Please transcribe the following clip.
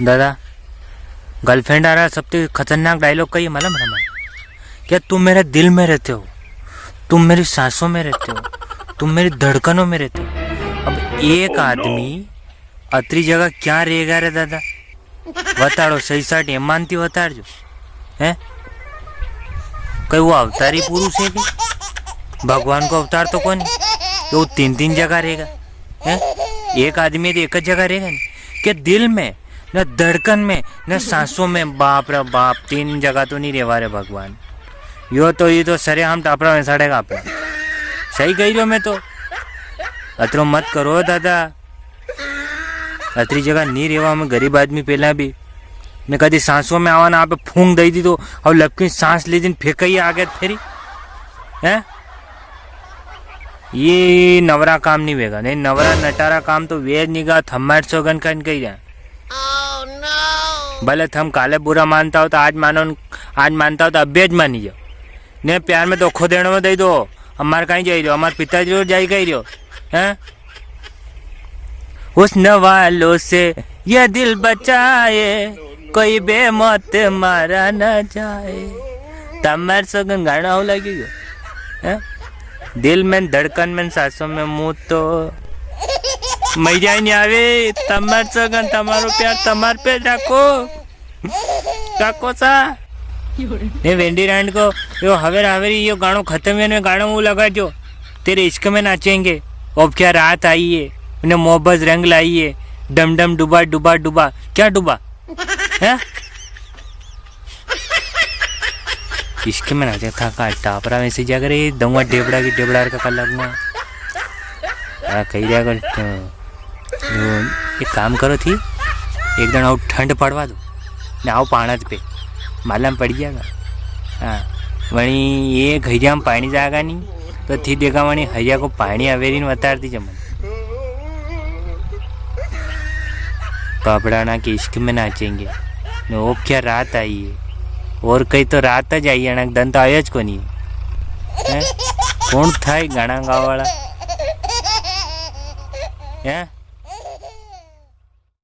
दादा गर्लफ्रेंड आ रहा सबसे खतरनाक डायलॉग कही मालूम है मन क्या? तुम मेरे दिल में रहते हो, तुम मेरी सांसों में रहते हो, तुम मेरी धड़कनों में रहते हो। अब एक आदमी अतरी जगह क्या रहेगा रे दादा? बताड़ो सही साठ एम मानती बताड़ो है कई वो अवतारी पुरुष है कि भगवान को अवतार तो कौन वो तीन तीन जगह रहेगा है? एक आदमी तो एक जगह रहेगा नहीं कि दिल में न धड़कन में न सांसों में। बाप रे बाप, तीन जगह तो नहीं रेवा रे भगवान। ये तो सरे हम टापड़ा में सड़ेगा अपना। सही कही रहो मैं तो अतरो मत करो दादा। अतरी जगह नहीं रेवा मैं गरीब आदमी पहला भी मैं कभी सांसों में आवा ना आप फूंक दई दी तो और लपकी सांस ली दिन फेंक ही आ गया फेरी है। ये नवरा काम नहीं वेगा नहीं नवरा नटारा काम तो वेज निगाह थम्माट सोगन का कही जाए। भले थम काले बुरा मानता हो तो आज मानो, आज मानता हो तो अभ्यज मानी जाओ ने प्यार में तो खो देने में दई दो। हमार कहीं जाई रहो, हमारे पिताजी रोज जाई गई रहो हैं। उस नवालों से ये दिल बचाए कोई बेमौत मारा न जाए। तमार सगन गाना हो लगी है? दिल में धड़कन में सांसों में मुँह तो मजा नहीं आवे। तमार सगन तमारो प्यार तमार पे रखो सा ने वेंडी रैंड को यो हवेर हवेरी यो गानो खत्म है गानो वो लगा जो तेरे इश्क में नाचेंगे। अब क्या रात आई है उन्हें मोहब्बत रंग लाई है। डम डम डुबा डुबा डुबा क्या डुबा है? इश्क में नाचे था का टापरा वैसे जाकर ये दंगा डेबड़ा की डेबड़ार का कलर में कही रहा कर। एक काम करो थी एक दिन आओ ठंड पड़वा दो ने आओ पाणत पे मालूम पड़ जाएगा। हाँ वही ये घरिया में पानी जाएगा नहीं तो थी देखा वही हरिया को पानी अवेरी ने बता दी जमन पापड़ाना के इश्क में नाचेंगे। वो क्या रात आई है और कहीं तो रात ज आई है दन तो आया को नहीं है। कौन था गाना गावा वाला है?